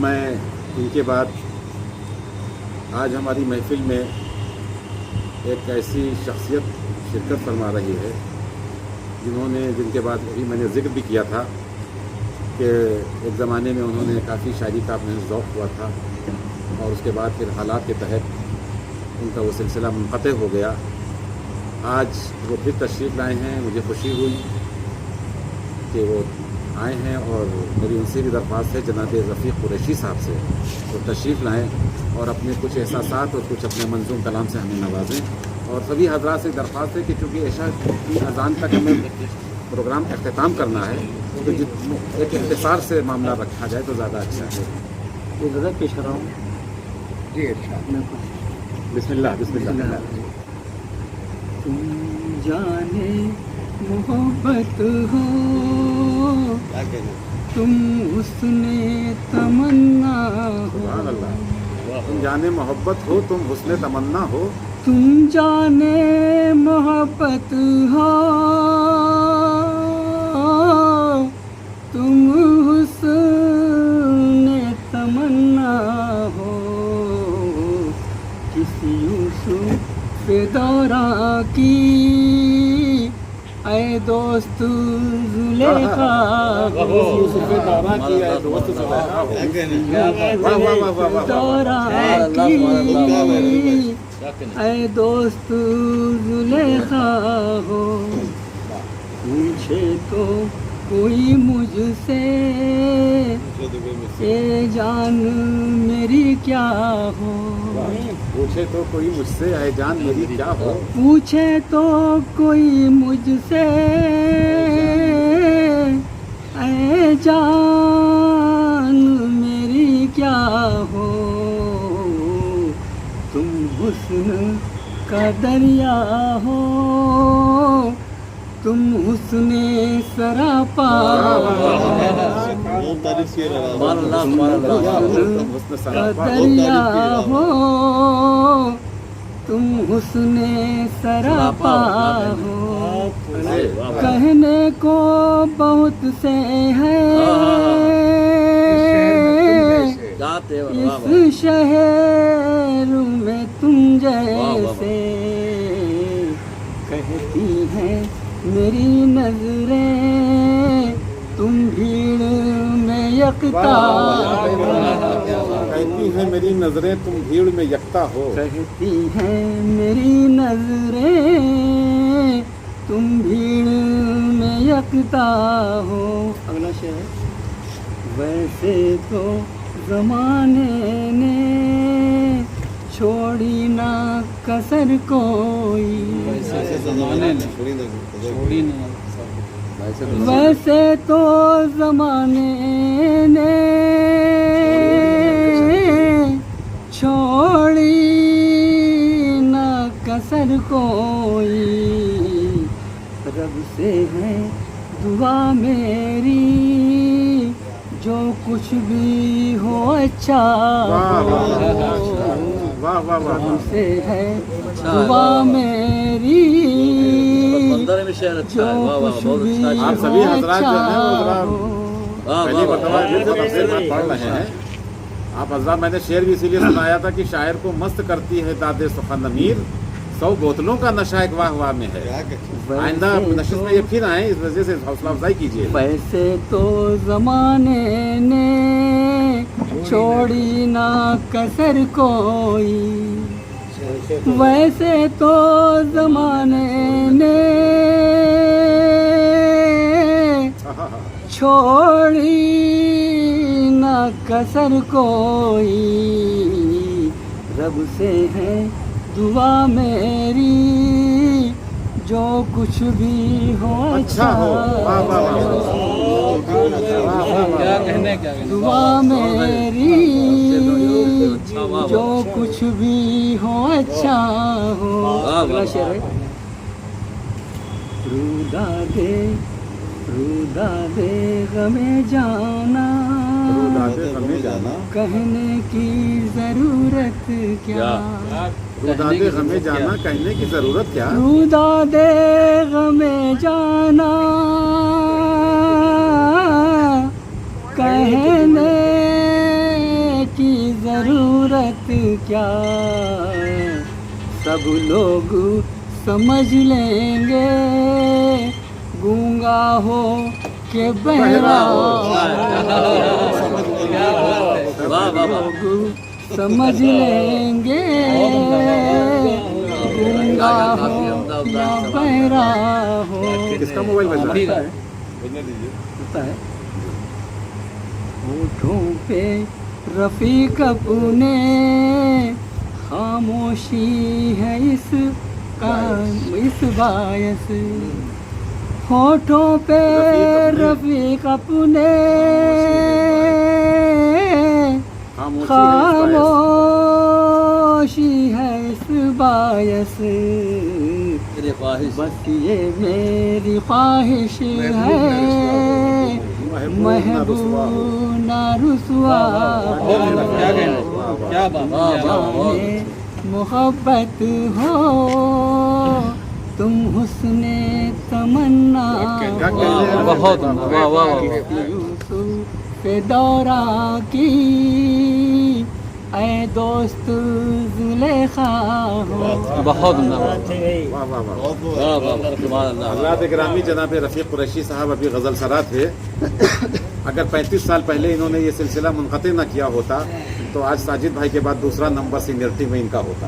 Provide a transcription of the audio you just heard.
मैं इनके बाद आज हमारी महफिल में एक ऐसी शख्सियत शिरकत फरमा रही है जिनके बाद अभी मैंने जिक्र भी किया था कि एक ज़माने में उन्होंने काफ़ी शायरी का अपने ज़ौक़ हुआ था और उसके बाद फिर हालात के तहत उनका वो सिलसिला मुनक़ते हो गया। आज वो फिर तशरीफ़ लाए हैं, मुझे खुशी हुई कि वो आए हैं और मेरी उनसे भी दरख्वास्त है जनाब रफ़ीक़ कुरैशी साहब से वो तशरीफ़ लाएँ और अपने कुछ एहसासात और कुछ अपने मंजूम कलाम से हमें नवाजें। और सभी हज़रात से दरख्वास्त है कि चूँकि ऐशा की अज़ान तक हमें प्रोग्राम अख्तिताम करना है तो एक इख्तिसार से मामला रखा जाए तो ज़्यादा अच्छा है। ये ज़्यादा पेश कर रहा हूँ जी अच्छा बिस्मिल्लाह बिस्मिल्लाह। तुम जाने मोहब्बत हो तुम हुस्ने तमन्ना हो। सुभान अल्लाह। तुम जाने मोहब्बत हो तुम हुस्ने तमन्ना हो। तुम जाने मोहब्बत हो तुम हुस्ने तमन्ना हो। किसी यूसुफ दौरा की ऐ दोस्त जुलेखा दौरा की ऐ दोस्त दौरा की ऐ दोस्त जुलेखा हो। पूछे तो कोई मुझसे ये जान मेरी क्या हो। पूछे तो कोई मुझसे ऐ जान मेरी क्या हो। पूछे तो कोई मुझसे ऐ जान मेरी क्या हो। तुम हुस्न का दरिया हो तुम हुस्ने सरापा दरिया हो तुम हुस्ने सरापा हो। कहने को बहुत से है इस शहर में तुम जैसे। कहती हैं मेरी नजरें तुम भीड़ में यकता हो। कहती हैं मेरी नजरें तुम भीड़ में यकता हो। कहती हैं मेरी नजरें तुम भीड़ में यकता हो। अगला शेर। वैसे तो ज़माने ने छोड़ी ना कसर कोई। वैसे तो ज़माने ने छोड़ी ना कसर कोई। रब से है दुआ मेरी जो कुछ भी हो अच्छा हो। रब से है दुआ मेरी जो कुछ भी आप सभी हजरात जो हैं वो पहली मरतबा पढ़ रहे हैं। आप हजरात मैंने शेर भी इसीलिए सुनाया था कि शायर को मस्त करती है दादे सुखन अमीर 100 बोतलों का नशा एक वाह वाह में है। आइंदा नशिश में ये फिर आए इस वजह से हौसला अफजाई कीजिए। वैसे तो जमाने ने छोड़ी ना कसर कोई। वैसे तो जमाने ने छोड़ी ना कसर कोई। रब से है दुआ मेरी जो कुछ भी हो अच्छा हो। दुआ मेरी जो कुछ भी हो अच्छा हो। अगला शेर है। रुदा दे गमे जाना कहने की जरूरत क्या। रुदा दे गमे जाना कहने की जरूरत क्या। रुदा दे गमे जाना कहने सूरत क्या सब लोग समझ लेंगे, गूंगा हो के बहरा लोग समझ लेंगे, गूंगा हो या बहरा हो। किसका मोबाइल बज रहा है? होता है। होठों पे रफीक अपने खामोशी है इस बायस, होठों पे रफीक अपने खामोशी है इस बायस, बस ये मेरी ख्वाहिश है महबूब ना रुसवा जाने मोहब्बत हो तुम हुस्ने तमन्ना यूसुफ दौरा की ऐ दोस्त जुलेखा हो। बहुत अल्लाह गिरामी जनाब रफ़ीक कुरैशी साहब अभी गज़ल सरा थे। अगर 35 साल पहले इन्होंने ये सिलसिला मुनक़ते न किया होता तो आज साजिद भाई के बाद दूसरा नंबर सीनियरिटी में इनका होता।